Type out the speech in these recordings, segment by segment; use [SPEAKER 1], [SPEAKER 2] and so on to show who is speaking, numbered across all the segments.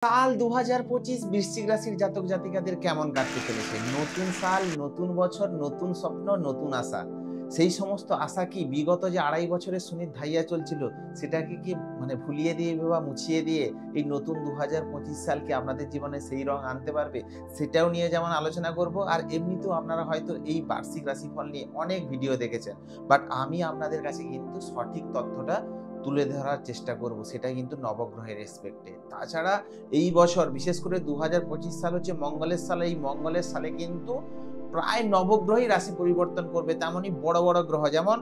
[SPEAKER 1] সাল ২০২৫ বৃশ্চিক রাশির জাতক জাতিকাদের কেমন কাটতে চলেছে? নতুন সাল, নতুন বছর, নতুন স্বপ্ন, নতুন আশা। সেই সমস্ত আশা কি বিগত যে ২.৫ বছরের শনির ধাইয়া চলছিল সেটাকে কি ভুলিয়ে দিয়ে বা মুছিয়ে দিয়ে এই নতুন ২০২৫ সাল কি আপনাদের জীবনে সেই রং আনতে পারবে? সেটাও নিয়ে যেমন আলোচনা করব। আর এমনিতেও আপনারা হয়তো এই বার্ষিক রাশিফল নিয়ে অনেক ভিডিও দেখেছেন। বাট আমি আপনাদের কাছে কিন্তু সঠিক তথ্যটা তুলে ধরার চেষ্টা করব। সেটা কিন্তু নবগ্রহের রেসপেক্টে। তাছাড়া এই বছর বিশেষ করে ২০২৫ সাল হচ্ছে মঙ্গলের সাল। এই মঙ্গলের সালে কিন্তু প্রায় নবগ্রহই রাশি পরিবর্তন করবে। তেমনই বড় বড় গ্রহ যেমন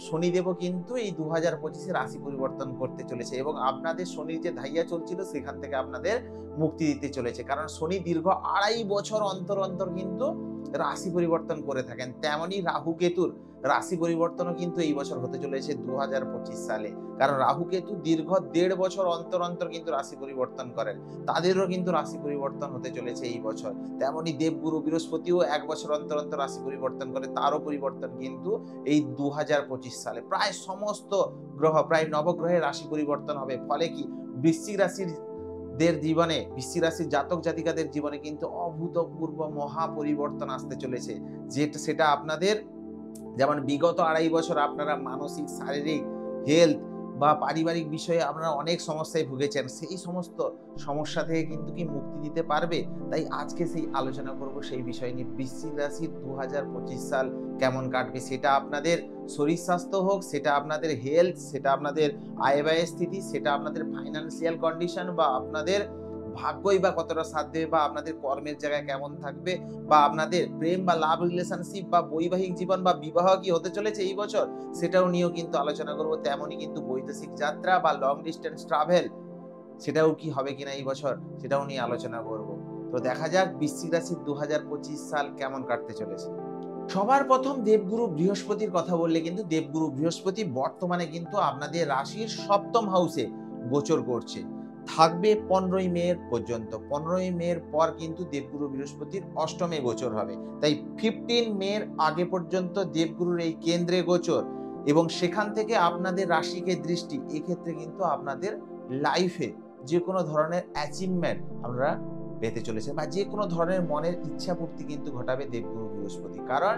[SPEAKER 1] শনিদেবও কিন্তু এই ২০২৫ রাশি পরিবর্তন করতে চলেছে এবং আপনাদের শনির যে ধাইয়া চলছিল সেখান থেকে আপনাদের মুক্তি দিতে চলেছে। কারণ শনি দীর্ঘ ২.৫ বছর অন্তর অন্তর কিন্তু রাশি পরিবর্তন করে থাকেন। তেমনই রাহু কেতুর রাশি পরিবর্তনও কিন্তু এই বছর হতে চলেছে ২০২৫ সালে। কারণ রাহু কেতু দীর্ঘ ১.৫ বছর অন্তর অন্তর কিন্তু রাশি পরিবর্তন করেন। তাদেরও কিন্তু রাশি পরিবর্তন হতে চলেছে এই বছর। তেমনই দেবগুরু বৃহস্পতিও ১ বছর অন্তর অন্তর রাশি পরিবর্তন করে। তারও পরিবর্তন কিন্তু এই ২০২৫ সালে প্রায় সমস্ত গ্রহ, প্রায় নবগ্রহের রাশি পরিবর্তন হবে। ফলে কি বৃশ্চিক রাশির জীবনে, বৃশ্চিক রাশির জাতক জাতিকাদের জীবনে কিন্তু অভূতপূর্ব মহা পরিবর্তন আসতে চলেছে। সেটা আপনাদের যেমন বিগত ২.৫ বছর আপনারা মানসিক, শারীরিক, হেলথ বা পারিবারিক বিষয়ে আপনারা অনেক সমস্যায় ভুগেছেন। সেই সমস্ত সমস্যা থেকে কিন্তু কি মুক্তি দিতে পারবে? তাই আজকে সেই আলোচনা করব সেই বিষয় নিয়ে। বৃশ্চিক রাশির ২০২৫ সাল কেমন কাটবে? সেটা আপনাদের শরীর স্বাস্থ্য হোক, সেটা আপনাদের হেলথ, সেটা আপনাদের আয় ব্যয়ের স্থিতি, সেটা আপনাদের ফাইন্যান্সিয়াল কন্ডিশন বা আপনাদের ভাগ্যই বা কতটা সাথ দেবে বা আপনাদের কর্মের জায়গায় কেমন থাকবে বা আপনাদের প্রেম বা লাভ রিলেশনশিপ বা বৈবাহিক জীবন বা বিবাহ কি হতে চলেছে এই বছর সেটাও নিয়েও কিন্তু আলোচনা করব। তেমনই কিন্তু বৈদেশিক যাত্রা বা লং ডিস্টেন্স ট্রাভেল সেটাও কি হবে কিনা এই বছর সেটাও নিয়ে আলোচনা করব। তো দেখা যাক বৃশ্চিক রাশির ২০২৫ সাল কেমন কাটতে চলেছে। সবার প্রথম দেবগুরু বৃহস্পতির কথা বললে কিন্তু দেবগুরু বৃহস্পতি বর্তমানে কিন্তু আপনাদের রাশির ৭ম হাউসে গোচর করছে, থাকবে ১৫ই মে পর্যন্ত। ১৫ই মের পর কিন্তু দেবগুরু বৃহস্পতির অষ্টমে গোচর হবে। তাই 15 মের আগে পর্যন্ত দেবগুরুর এই কেন্দ্রে গোচর এবং সেখান থেকে আপনাদের রাশিকে দৃষ্টি, এক্ষেত্রে কিন্তু আপনাদের লাইফে যে কোনো ধরনের অ্যাচিভমেন্ট আমরা পেতে চলেছে বা যে কোনো ধরনের মনের ইচ্ছা পূর্তি কিন্তু ঘটাবে দেবগুরু বৃহস্পতি। কারণ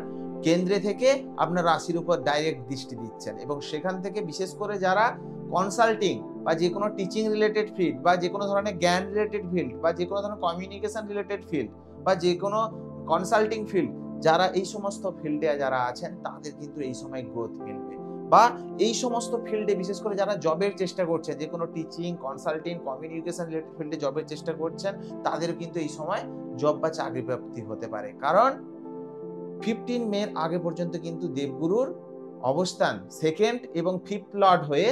[SPEAKER 1] কেন্দ্রে থেকে আপনার রাশির উপর ডাইরেক্ট দৃষ্টি দিচ্ছেন এবং সেখান থেকে বিশেষ করে যারা কনসাল্টিং বা যে কোনো টিচিং রিলেটেড ফিল্ড বা যে কোনো ধরনের জ্ঞান রিলেটেড ফিল্ড বা যে কোনো ধরনের কমিউনিকেশন রিলেটেড ফিল্ড বা যে কোনো কনসাল্টিং ফিল্ড, যারা এই সমস্ত ফিল্ডে যারা আছেন তাদের কিন্তু এই সময় গ্রোথ মিলবে। বা এই সমস্ত ফিল্ডে বিশেষ করে যারা জবের চেষ্টা করছেন, যে কোনো টিচিং, কনসাল্টিং, কমিউনিকেশন রিলেটেড ফিল্ডে জবের চেষ্টা করছেন, তাদের কিন্তু এই সময় জব বা চাকরি প্রাপ্তি হতে পারে। কারণ 15 মের আগে পর্যন্ত কিন্তু দেবগুরুর অবস্থান সেকেন্ড এবং ফিফথ লর্ড হয়ে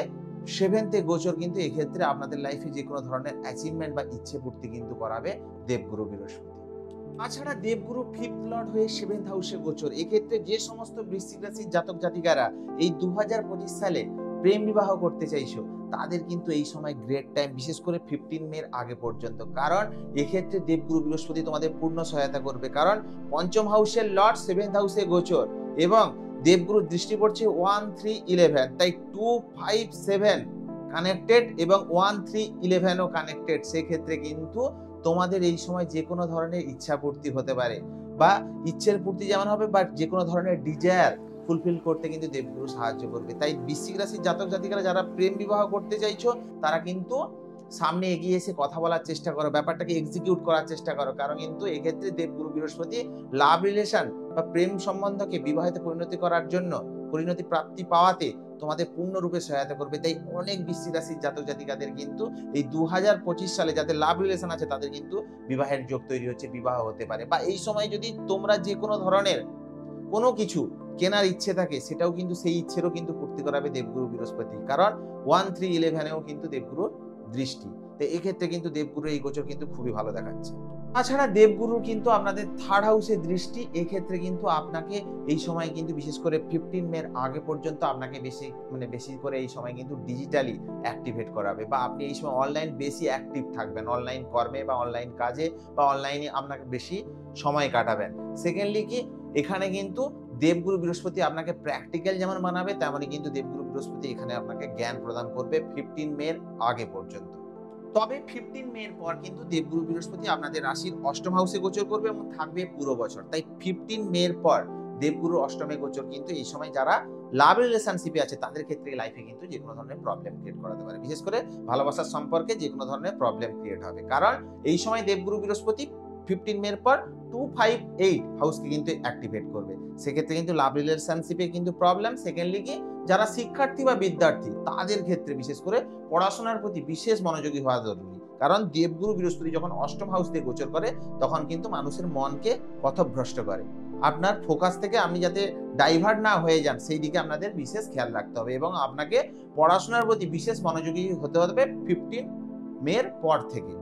[SPEAKER 1] সেভেন্থে গোচর কিন্তু এক্ষেত্রে আপনাদের লাইফে যে কোনো ধরনের অ্যাচিভমেন্ট বা ইচ্ছে পূর্তি কিন্তু করাবে দেবগুরু বৃহস্পতি। তাছাড়া দেবগুরু ফিফথ লর্ড হয়ে সেভেন্থ হাউসে গোচর, এক্ষেত্রে যে সমস্ত বৃশ্চিক রাশির জাতক জাতিকারা এই ২০২৫ সালে প্রেম বিবাহ করতে চাইছো তাদের কিন্তু এই সময় গ্রেট টাইম, বিশেষ করে 15 মের আগে পর্যন্ত। কারণ এক্ষেত্রে দেবগুরু বৃহস্পতি তোমাদের পূর্ণ সহায়তা করবে। কারণ পঞ্চম হাউসের লর্ড সেভেন্থ হাউসে গোচর এবং দেবগুরুর দৃষ্টি পড়ছে 1, 3, 11, তাই 2, 5, 7 কানেক্টেড এবং 1, 3, 11ও কানেক্টেড। সেক্ষেত্রে কিন্তু তোমাদের এই সময় যে কোনো ধরনের ইচ্ছা পূর্তি হতে পারে বা ইচ্ছের পূর্তি যেমন হবে বা যে কোনো ধরনের ডিজায়ার ফুলফিল করতে কিন্তু দেবগুরু সাহায্য করবে। তাই বৃশ্চিক রাশির জাতক জাতিকারা যারা প্রেম বিবাহ করতে চাইছো তারা কিন্তু সামনে এগিয়ে এসে কথা বলার চেষ্টা করো, ব্যাপারটাকে এক্সিকিউট করার চেষ্টা করো। কারণ কিন্তু এক্ষেত্রে দেবগুরু বৃহস্পতি লাভ রিলেশন বা প্রেম সম্বন্ধকে বিবাহিত পরিণতি করার জন্য, পরিণতি প্রাপ্তি পাওয়াতে তোমাদের পূর্ণরূপে সহায়তা করবে। তাই অনেক বৃশ্চিক রাশির জাতক জাতিকাদের কিন্তু এই ২০২৫ সালে যাদের লাভ রিলেশন আছে তাদের কিন্তু বিবাহের যোগ তৈরি হচ্ছে, বিবাহ হতে পারে। বা এই সময় যদি তোমরা যে কোনো ধরনের কোনো কিছু কেনার ইচ্ছে থাকে সেটাও কিন্তু সেই ইচ্ছেরও কিন্তু পূর্তি করাবে দেবগুরু বৃহস্পতি। কারণ 1, 3, 11এও কিন্তু দেবগুরুর দৃষ্টি। তো এক্ষেত্রে কিন্তু দেবগুরু এই গোচর কিন্তু খুবই ভালো দেখাচ্ছে। তাছাড়া দেবগুরু কিন্তু আপনাদের থার্ড হাউসে দৃষ্টি, এক্ষেত্রে কিন্তু আপনাকে এই সময় কিন্তু বিশেষ করে 15 মের আগে পর্যন্ত আপনাকে বেশি করে এই সময় কিন্তু ডিজিটালি অ্যাক্টিভেট করাবে বা আপনি এই সময় অনলাইন বেশি অ্যাক্টিভ থাকবেন, অনলাইন কর্মে বা অনলাইন কাজে বা অনলাইনে আপনাকে বেশি সময় কাটাবেন। সেকেন্ডলি কি এখানে কিন্তু দেবগুরু বৃহস্পতি আপনাকে প্র্যাকটিক্যাল যেমন বানাবে তেমনই কিন্তু দেবগুরু বৃহস্পতি এখানে আপনাকে জ্ঞান প্রদান করবে 15 মের আগে পর্যন্ত। তবে 15 মে এর পর কিন্তু দেবগুরু বৃহস্পতি আপনাদের রাশির অষ্টম হাউসে গোচর করবে এবং থাকবে পুরো বছর। তাই 15 মে এর পর দেবগুরু অষ্টমে গোচর কিন্তু এই সময় যারা লাভ রিলেশনশিপে আছে তাদের ক্ষেত্রে লাইফে কিন্তু যে কোনো ধরনের প্রবলেম ক্রিয়েট করাতে পারে। বিশেষ করে ভালোবাসার সম্পর্কে যে কোনো ধরনের প্রবলেম ক্রিয়েট হবে। কারণ এই সময় দেবগুরু বৃহস্পতি 15 মে এর পর 258 হাউসকে কিন্তু অ্যাক্টিভেট করবে। সেক্ষেত্রে কিন্তু লাভ রিলেশনশিপে কিন্তু প্রবলেম। সেকেন্ডলি কি যারা শিক্ষার্থী বা বিদ্যার্থী তাদের ক্ষেত্রে বিশেষ করে পড়াশোনার প্রতি বিশেষ মনোযোগী হওয়া জরুরি। কারণ দেবগুরু বৃহস্পতি যখন অষ্টম হাউস দিয়ে গোচর করে তখন কিন্তু মানুষের মনকে পথভ্রষ্ট করে। আপনার ফোকাস থেকে আপনি যাতে ডাইভার্ট না হয়ে যান সেই দিকে আপনাদের বিশেষ খেয়াল রাখতে হবে এবং আপনাকে পড়াশোনার প্রতি বিশেষ মনোযোগী হতে হবে 15 মে এর পর থেকে।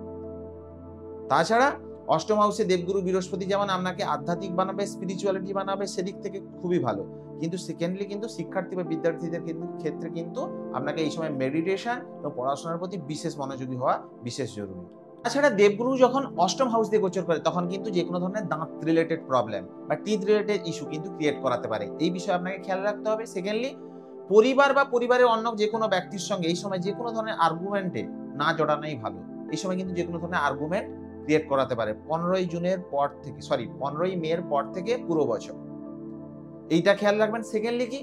[SPEAKER 1] তাছাড়া অষ্টম হাউসে দেবগুরু বৃহস্পতি যেমন আপনাকে আধ্যাত্মিক বানাবে, স্পিরিচুয়ালিটি বানাবে, সেদিক থেকে খুবই ভালো। কিন্তু সেকেন্ডলি কিন্তু শিক্ষার্থী বা বিদ্যার্থীদের ক্ষেত্রে কিন্তু আপনাকে এই সময় মেডিটেশন এবং পড়াশোনার প্রতি বিশেষ মনোযোগী হওয়া বিশেষ জরুরি। তাছাড়া দেবগুরু যখন অষ্টম হাউস দিয়ে গোচর করে তখন কিন্তু যে কোনো ধরনের দাঁত রিলেটেড প্রবলেম বা টিথ রিলেটেড ইস্যু কিন্তু ক্রিয়েট করাতে পারে। এই বিষয়ে আপনাকে খেয়াল রাখতে হবে। সেকেন্ডলি পরিবার বা পরিবারের অন্য যে কোনো ব্যক্তির সঙ্গে এই সময় যে কোনো ধরনের আর্গুমেন্টে না জড়ানোই ভালো। এই সময় কিন্তু যে কোনো ধরনের আর্গুমেন্ট ক্রিয়েট করাতে পারে 15 মে এর পর থেকে পুরো বছর। এইটা খেয়াল রাখবেন। সেকেন্ডলি কি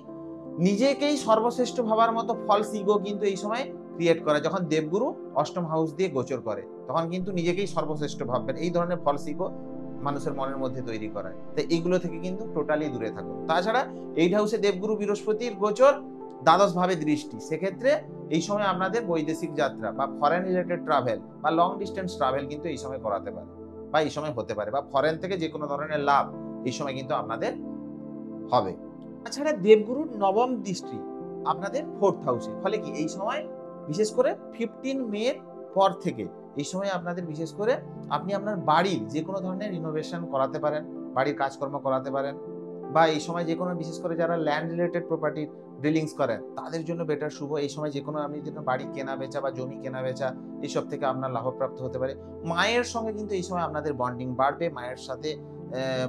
[SPEAKER 1] নিজেকেই সর্বশ্রেষ্ঠ ভাবার মতো ফলস ইগো কিন্তু এই সময় ক্রিয়েট করে। যখন দেবগুরু অষ্টম হাউস দিয়ে গোচর করে তখন কিন্তু নিজেকেই সর্বশ্রেষ্ঠ ভাববেন। এই ধরনের ফলস ইগো মানুষের মনের মধ্যে তৈরি করায়। তাই এইগুলো থেকে কিন্তু টোটালি দূরে থাকুন। তাছাড়া 8 হাউসে দেবগুরু বৃহস্পতির গোচর, দ্বাদশ ভাবে দৃষ্টি। সেক্ষেত্রে এই সময় আপনাদের বৈদেশিক যাত্রা বা ফরেন রিলেটেড ট্রাভেল বা লং ডিস্টেন্স ট্রাভেল কিন্তু এই সময় করাতে পারে বা এই সময় হতে পারে বা ফরেন থেকে যে কোনো ধরনের লাভ এই সময় কিন্তু আপনাদের হবে। তাছাড়া দেবগুরুর নবম দৃষ্টি আপনাদের 4th হাউসে, ফলে কি এই সময় বিশেষ করে 15 মে এর পর থেকে এই সময় আপনাদের বিশেষ করে আপনি আপনার বাড়ির যে কোনো ধরনের রিনোভেশন করাতে পারেন, বাড়ির কাজকর্ম করাতে পারেন বা এই সময় যে কোনো বিশেষ করে যারা ল্যান্ড রিলেটেড প্রপার্টি ডিলিংস করেন তাদের জন্য বেটার শুভ। এই সময় যে কোনো আপনি বাড়ি কেনা বেচা বা জমি কেনা বেচা এইসব থেকে আপনার লাভপ্রাপ্ত হতে পারে। মায়ের সঙ্গে কিন্তু এই সময় আপনাদের বন্ডিং বাড়বে, মায়ের সাথে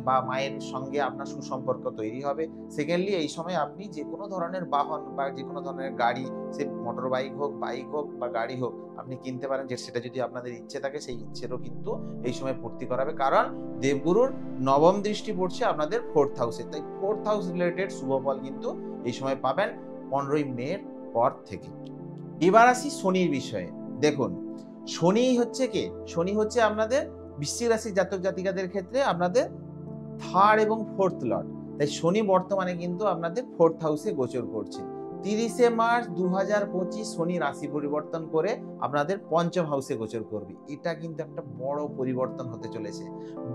[SPEAKER 1] বা মায়ের সঙ্গে আপনার সুসম্পর্ক তৈরি হবে। সেকেন্ডলি এই সময় আপনি যে কোনো ধরনের বাহন বা যে কোনো ধরনের গাড়ি, সে মোটর বাইক হোক, বাইক হোক বা গাড়ি হোক আপনি কিনতে পারেন, যে সেটা যদি আপনাদের ইচ্ছে থাকে সেই ইচ্ছেরও কিন্তু এই সময় পূর্তি করাবে। কারণ দেবগুরুর নবম দৃষ্টি পড়ছে আপনাদের 4th হাউসে। তাই 4th হাউস রিলেটেড শুভ ফল কিন্তু এই সময় পাবেন 15 মে এর পর থেকে। এবার আসি শনির বিষয়ে। দেখুন শনি হচ্ছে কে? শনি হচ্ছে আপনাদের বৃশ্চিক রাশির জাতক জাতিকাদের ক্ষেত্রে আপনাদের 3rd এবং 4th লর্ড। তাই শনি বর্তমানে কিন্তু আপনাদের 4th হাউসে গোচর করছে। 30 মার্চ 2025 শনি রাশি পরিবর্তন করে আপনাদের পঞ্চম হাউসে গোচর করবে। এটা কিন্তু একটা বড় পরিবর্তন হতে চলেছে।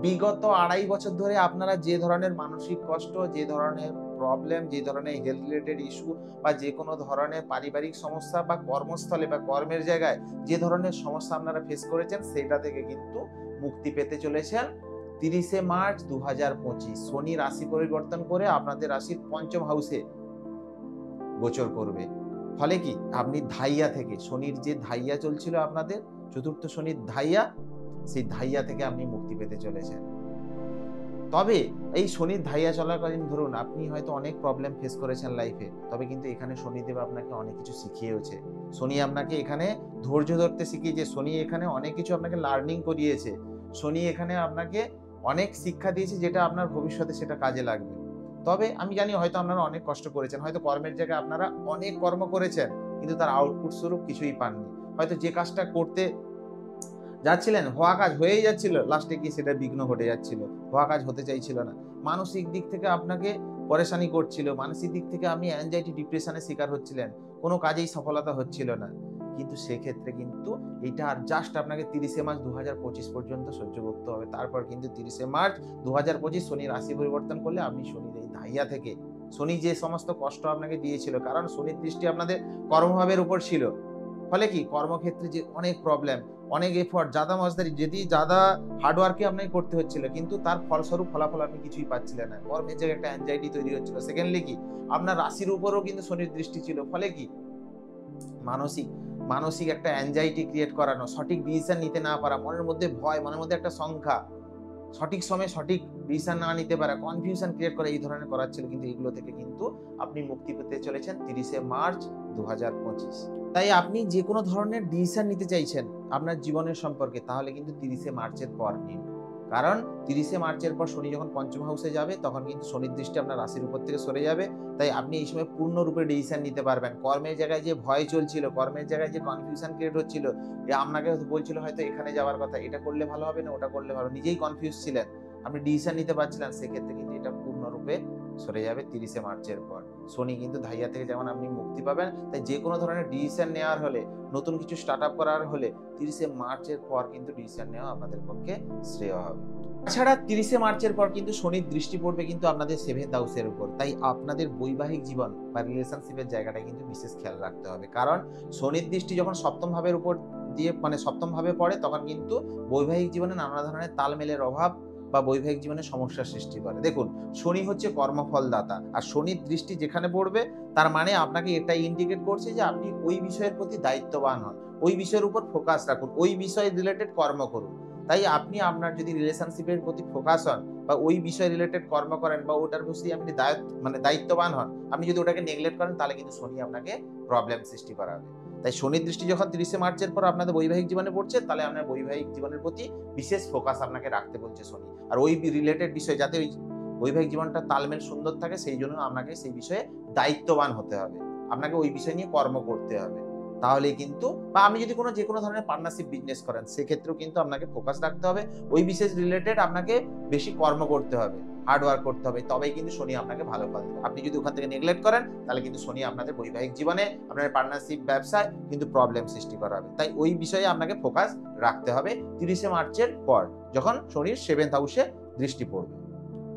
[SPEAKER 1] বিগত 2.5 বছর ধরে আপনারা যে ধরনের মানসিক কষ্ট, যে ধরনের প্রবলেম, যে ধরনের হেলথ রিলেটেড ইস্যু বা যে কোনো ধরনের পারিবারিক সমস্যা বা কর্মস্থলে বা কর্মের জায়গায় যে ধরনের সমস্যা আপনারা ফেস করেছেন সেটা থেকে কিন্তু মুক্তি পেতে চলেছেন 30 মার্চ 2025 শনি রাশি পরিবর্তন করে আপনাদের রাশির পঞ্চম হাউসে গোচর করবে। ফলে কি আপনি ধাইয়া থেকে, শনির যে ধাইয়া চলছিল আপনাদের, চতুর্থ শনির ধাইয়া, সেই ধাইয়া থেকে আপনি মুক্তি পেতে চলেছেন। তবে এই শনির ধাইয়া চলাকালীন ধরুন আপনি হয়তো অনেক প্রবলেম ফেস করেছেন লাইফে, তবে কিন্তু এখানে শনিদেব আপনাকে অনেক কিছু শিখিয়েছে। শনি আপনাকে এখানে ধৈর্য ধরতে শিখিয়েছে, শনি এখানে অনেক কিছু আপনাকে লার্নিং করিয়েছে, শনি এখানে আপনাকে অনেক শিক্ষা দিয়েছে যেটা আপনার ভবিষ্যতে সেটা কাজে লাগবে। তবে আমি জানি হয়তো আপনারা অনেক কষ্ট করেছেন, হয়তো কর্মের জায়গায় আপনারা অনেক কর্ম করেছেন কিন্তু তার আউটপুট স্বরূপ কিছুই পাননি। হয়তো যে কাজটা করতে যাচ্ছিলেন, হওয়া কাজ হয়েই যাচ্ছিল, লাস্টে গিয়ে সেটা বিঘ্ন ঘটে যাচ্ছিল, হওয়া কাজ হতে চাইছিল না। মানসিক দিক থেকে আপনাকে পরেশানি করছিল, মানসিক দিক থেকে আপনি অ্যাংজাইটি ডিপ্রেশনের শিকার হচ্ছিলেন, কোনো কাজেই সফলতা হচ্ছিল না। কিন্তু সেক্ষেত্রে কিন্তু এটা আর জাস্ট আপনাকে 30 মার্চ 2025 পর্যন্ত সহ্য করতে হবে। তারপর কিন্তু 30 মার্চ 2025 শনি রাশি পরিবর্তন করলে আপনি শনির এই ধাইয়া থেকে, শনি যে সমস্ত কষ্ট আপনাকে দিয়েছিল, কারণ শনির দৃষ্টি আপনাদের কর্মভাবের উপর ছিল, ফলে কি কর্মক্ষেত্রে যে অনেক প্রবলেম, অনেক এফোর্ট, জাদা মজদারি, যদি জাদা হার্ডওয়ার্কই আপনাকে করতে হচ্ছিল কিন্তু তার ফলস্বরূপ ফলাফল আপনি কিছুই পাচ্ছিলেন না, কর্মের জায়গায় একটা অ্যাংজাইটি তৈরি হচ্ছিল। সেকেন্ডলি কি আপনার রাশির উপরও কিন্তু শনির দৃষ্টি ছিল, ফলে কি মানসিক একটা অ্যাংজাইটি ক্রিয়েট করানো, সঠিক ডিসিশন নিতে না পারা, মনের মধ্যে ভয়, মনের মধ্যে একটা সংখ্যা, সঠিক সময়ে সঠিক ডিসিশন না নিতে পারা, কনফিউশন ক্রিয়েট করা, এই ধরনের করাচ্ছিল। কিন্তু এগুলো থেকে কিন্তু আপনি মুক্তি পেতে চলেছেন 30 মার্চ 2025। তাই আপনি যে কোনো ধরনের ডিসিশন নিতে চাইছেন আপনার জীবনের সম্পর্কে, তাহলে কিন্তু 30শে মার্চের পর নিন। কারণ 30শে মার্চের পর শনি যখন পঞ্চম হাউসে যাবে, তখন কিন্তু শনির দৃষ্টি আপনার রাশির উপর থেকে সরে যাবে। তাই আপনি এই সময় পূর্ণরূপে ডিসিশন নিতে পারবেন। কর্মের জায়গায় যে ভয় চলছিল, কর্মের জায়গায় যে কনফিউশন ক্রিয়েট হচ্ছিল, আপনাকে হয়তো বলছিল হয়তো এখানে যাওয়ার কথা, এটা করলে ভালো হবে না ওটা করলে ভালো, নিজেই কনফিউজ ছিলেন, আপনি ডিসিশন নিতে পারছিলেন, সেক্ষেত্রে কিন্তু এটা পূর্ণরূপে সরে যাবে 30শে মার্চের পর। শনি কিন্তু ধাইয়া থেকে যেমন আপনি মুক্তি পাবেন, তাই যে কোনো ধরনের ডিসিশন নেওয়ার হলে, নতুন কিছু স্টার্ট আপ করার হলে 30শে মার্চের পর কিন্তু ডিসিশন নেওয়া আপনাদের পক্ষে শ্রেয় হবে। তাছাড়া 30শে মার্চের পর কিন্তু শনির দৃষ্টি পড়বে কিন্তু আপনাদের 7th হাউসের উপর। তাই আপনাদের বৈবাহিক জীবন বা রিলেশনশিপের জায়গাটা কিন্তু বিশেষ খেয়াল রাখতে হবে। কারণ শনির দৃষ্টি যখন সপ্তম ভাবের উপর দিয়ে সপ্তম ভাবে পড়ে, তখন কিন্তু বৈবাহিক জীবনে নানা ধরনের তালমেলের অভাব বা বৈবাহিক জীবনে সমস্যার সৃষ্টি করে। দেখুন, শনি হচ্ছে কর্মফলদাতা, আর শনির দৃষ্টি যেখানে পড়বে তার মানে আপনাকে এটাই ইন্ডিকেট করছে যে আপনি ওই বিষয়ের প্রতি দায়িত্ববান হন, ওই বিষয়ের উপর ফোকাস রাখুন, ওই বিষয় রিলেটেড কর্ম করুন। তাই আপনি আপনার যদি রিলেশনশিপের প্রতি ফোকাস হন বা ওই বিষয় রিলেটেড কর্ম করেন বা ওটার প্রতি আপনি দায়িত্ববান হন, আপনি যদি ওটাকে নেগলেক্ট করেন, তাহলে কিন্তু শনি আপনাকে প্রবলেম সৃষ্টি করাবে। তাই শনির দৃষ্টি যখন 30শে মার্চের পর আপনাদের বৈবাহিক জীবনে পড়ছে, তাহলে আপনার বৈবাহিক জীবনের প্রতি বিশেষ ফোকাস আপনাকে রাখতে বলছে শনি। আর ওই রিলেটেড বিষয় যাতে ওই বৈবাহিক জীবনটা তালমেল সুন্দর থাকে, সেই জন্য আপনাকে সেই বিষয়ে দায়িত্ববান হতে হবে, আপনাকে ওই বিষয় নিয়ে কর্ম করতে হবে। তাহলে কিন্তু, বা আপনি যদি যে কোনো ধরনের পার্টনারশিপ বিজনেস করেন, সেক্ষেত্রেও কিন্তু আপনাকে ফোকাস রাখতে হবে, ওই বিশেষ রিলেটেড আপনাকে বেশি কর্ম করতে হবে, হার্ড ওয়ার্ক করতে হবে, তবেই কিন্তু শনি আপনাকে ভালো ফল দেবে। আপনি যদি ওখান থেকে নেগলেক্ট করেন, তাহলে কিন্তু শনি আপনাদের বৈবাহিক জীবনে, আপনার পার্টনারশিপ ব্যবসায় কিন্তু প্রবলেম সৃষ্টি করাবে। তাই ওই বিষয়ে আপনাকে ফোকাস রাখতে হবে 30শে মার্চের পর, যখন শনির 7th হাউসে দৃষ্টি পড়বে।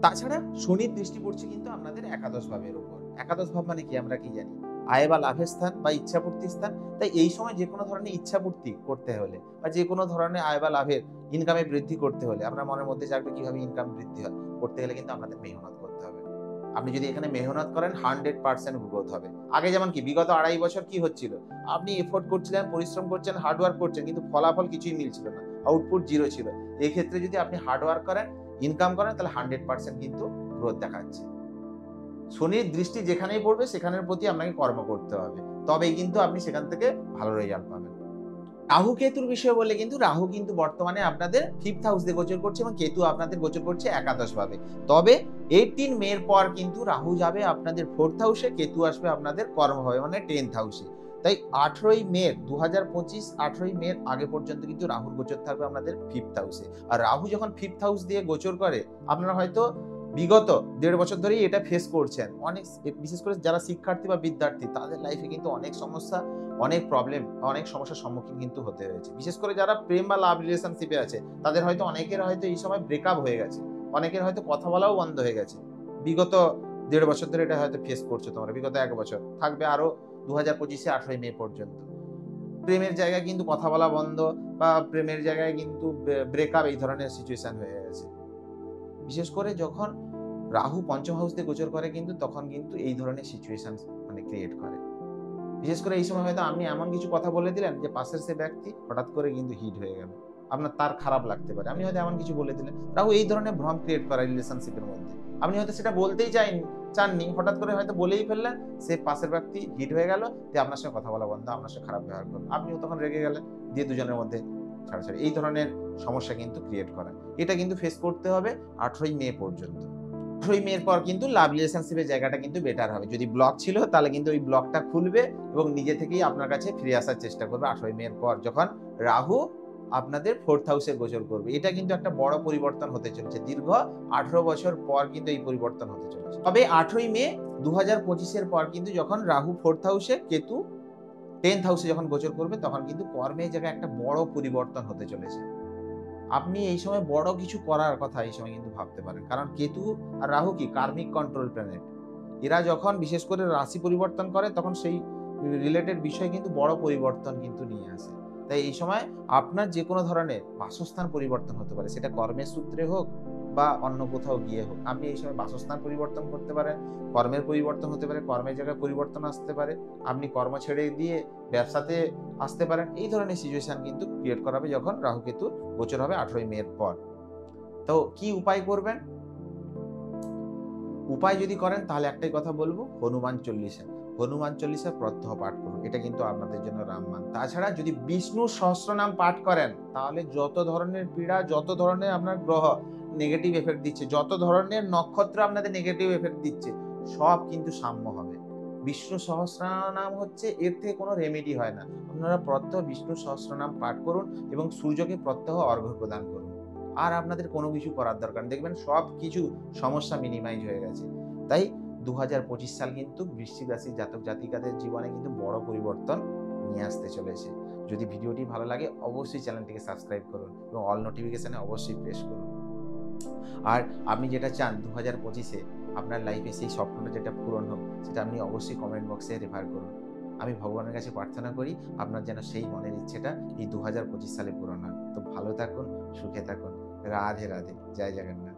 [SPEAKER 1] তাছাড়া শনির দৃষ্টি পড়ছে কিন্তু আপনাদের একাদশ ভাবের উপর। একাদশ ভাব মানে কি, আমরা কি জানি? আয় বা লাভের স্থান বা ইচ্ছাপূর্তির স্থান। তাই এই সময় যে কোনো ধরনের ইচ্ছাপূর্তি করতে হলে বা যে কোনো ধরনের আয় বা লাভের ইনকামে বৃদ্ধি করতে হলে, আপনার মনের মধ্যে জাগবে কিভাবে ইনকাম বৃদ্ধি হয়, করতে গেলে কিন্তু আপনাদের মেহনত করতে হবে। আপনি যদি এখানে মেহনত করেন, 100% গ্রোথ হবে। আগে যেমন কি বিগত 2.5 বছর কি হচ্ছিল, আপনি এফোর্ট করছিলেন, পরিশ্রম করছেন, হার্ড ওয়ার্ক করছেন, কিন্তু ফলাফল কিছুই মিলছিল না, আউটপুট জিরো ছিল। এই ক্ষেত্রে যদি আপনি হার্ড ওয়ার্ক করেন, ইনকাম করেন, তাহলে 100% কিন্তু গ্রোথ দেখাচ্ছে। শনির দৃষ্টি যেখানেই পড়বে সেখানের প্রতি আপনাকে কর্ম করতে হবে, তবেই কিন্তু আপনি সেখান থেকে ভালো রেজাল্ট পাবেন। রাহু কেতুর বিষয় বলে, কিন্তু রাহু কিন্তু বর্তমানে আপনাদের 5th হাউস দিয়ে গোচর করছে এবং কেতু আপনাদের গোচর করছে একাদশ ভাবে। তবে 18 মের পর কিন্তু রাহু যাবে আপনাদের 4th হাউসে, কেতু আসবে আপনাদের কর্মভাবে মানে 10th হাউসে। তাই 18ই মে 2025, 18ই মের আগে পর্যন্ত কিন্তু রাহুর গোচর থাকবে আপনাদের 5th হাউসে। আর রাহু যখন 5th হাউস দিয়ে গোচর করে, আপনারা হয়তো বিগত 1.5 বছর ধরেই এটা ফেস করছেন। অনেক, বিশেষ করে যারা শিক্ষার্থী বা বিদ্যার্থী, তাদের লাইফে কিন্তু অনেক সমস্যা, অনেক প্রবলেম, অনেক সমস্যার সম্মুখীন কিন্তু হতে হয়েছে। বিশেষ করে যারা প্রেম বা লাভ রিলেশনশিপে আছে, তাদের হয়তো অনেকের হয়তো এই সময় ব্রেকআপ হয়ে গেছে, অনেকের হয়তো কথা বলাও বন্ধ হয়ে গেছে। বিগত 1.5 বছর ধরে এটা হয়তো ফেস করছো তোমরা, বিগত 1 বছর থাকবে আরো 2025-এ 18ই মে পর্যন্ত। প্রেমের জায়গায় কিন্তু কথা বলা বন্ধ বা প্রেমের জায়গায় কিন্তু ব্রেকআপ, এই ধরনের সিচুয়েশন হয়ে গেছে। বিশেষ করে যখন রাহু পঞ্চম হাউস দিয়ে গোচর করে, কিন্তু তখন কিন্তু এই ধরনের সিচুয়েশন ক্রিয়েট করে। বিশেষ করে এই সময় হয়তো আপনি এমন কিছু কথা বলে দিলেন যে পাশের সে ব্যক্তি হঠাৎ করে কিন্তু হিট হয়ে গেল, আপনার তার খারাপ লাগতে পারে। আপনি হয়তো এমন কিছু বলে দিলেন, রাহু এই ধরনের ভ্রম ক্রিয়েট করে রিলেশনশিপের মধ্যে। আপনি হয়তো সেটা বলতেই চাননি, হঠাৎ করে হয়তো বলেই ফেললেন, সে পাশের ব্যক্তি হিট হয়ে গেল, যে আপনার সঙ্গে কথা বলা বন্ধ, আপনার সঙ্গে খারাপ ব্যবহার করলো, আপনিও তখন রেগে গেলেন, দিয়ে দুজনের মধ্যে ছাড়াছাড়ি, এই ধরনের সমস্যা কিন্তু ক্রিয়েট করে। এটা কিন্তু ফেস করতে হবে 18ই মে পর্যন্ত। 18ই মের পর কিন্তু লাভ রিলেশনশিপের জায়গাটা কিন্তু বেটার হবে। যদি ব্লক ছিল, তাহলে কিন্তু ওই ব্লকটা খুলবে এবং নিজে থেকেই আপনার কাছে ফিরে আসার চেষ্টা করবে 18ই মের পর, যখন রাহু আপনাদের 4th হাউসে গোচর করবে। এটা কিন্তু একটা বড় পরিবর্তন হতে চলেছে। দীর্ঘ 18 বছর পর কিন্তু এই পরিবর্তন হতে চলেছে। তবে 8ই মে 2025-এর পর কিন্তু যখন রাহু 4th হাউসে, কেতু 10th হাউসে যখন গোচর করবে, তখন কিন্তু কর্মের জায়গায় একটা বড় পরিবর্তন হতে চলেছে। আপনি এই সময় বড় কিছু করার কথা এই সময় কিন্তু ভাবতে পারেন। কারণ কেতু আর রাহু কি কার্মিক কন্ট্রোল প্ল্যানেট। এরা যখন বিশেষ করে রাশি পরিবর্তন করে, তখন সেই রিলেটেড বিষয় কিন্তু বড় পরিবর্তন কিন্তু নিয়ে আসে। তাই এই সময় আপনার যে কোনো ধরনের বাসস্থান পরিবর্তন হতে পারে, সেটা কর্মের সূত্রে হোক বা অন্য কোথাও গিয়ে হোক। আপনি এই সময় বাসস্থান পরিবর্তন করতে পারেন, কর্মের পরিবর্তন হতে পারে, কর্মের জায়গায় পরিবর্তন আসতে পারে, আপনি কর্ম ছেড়ে দিয়ে ব্যবসাতে আসতে পারেন। এই ধরনের সিচুয়েশন কিন্তু ক্রিয়েট করাবে যখন রাহু কেতু গোচর হবে 18ই মের পর। তো কি উপায় করবেন? উপায় যদি করেন, তাহলে একটাই কথা বলবো, হনুমান চল্লিশা। হনুমান চল্লিশা প্রত্যহ পাঠ করুন, এটা কিন্তু আপনাদের জন্য রামবাণ। তাছাড়া যদি বিষ্ণু সহস্রনাম পাঠ করেন, তাহলে যত ধরনের পীড়া, যত ধরনের আপনার গ্রহ নেগেটিভ এফেক্ট দিচ্ছে, যত ধরনের নক্ষত্র আপনাদের নেগেটিভ এফেক্ট দিচ্ছে, সব কিন্তু সাম্য হবে। বিষ্ণু সহস্রনাম হচ্ছে, এর থেকে কোনো রেমেডি হয় না। আপনারা প্রত্যহ বিষ্ণু সহস্রনাম পাঠ করুন এবং সূর্যকে প্রত্যহ অর্ঘ্য প্রদান করুন। আর আপনাদের কোনো কিছু করার দরকার নেই, দেখবেন সব কিছু সমস্যা মিনিমাইজ হয়ে গেছে। তাই 2025 সাল কিন্তু বৃশ্চিক রাশির জাতক জাতিকাদের জীবনে কিন্তু বড় পরিবর্তন নিয়ে আসতে চলেছে। যদি ভিডিওটি ভালো লাগে অবশ্যই চ্যানেলটিকে সাবস্ক্রাইব করুন এবং অল নোটিফিকেশনে অবশ্যই প্রেস করুন। আর আপনি যেটা চান 2025-এ আপনার লাইফে সেই স্বপ্নটা যেটা পূরণ হোক, সেটা আপনি অবশ্যই কমেন্ট বক্সে রেফার করুন। আমি ভগবানের কাছে প্রার্থনা করি আপনার যেন সেই মনের ইচ্ছেটা এই 2025 সালে পূরণ হয়। তো ভালো থাকুন, সুখে থাকুন। রাধে রাধে, জয় জগন্নাথ।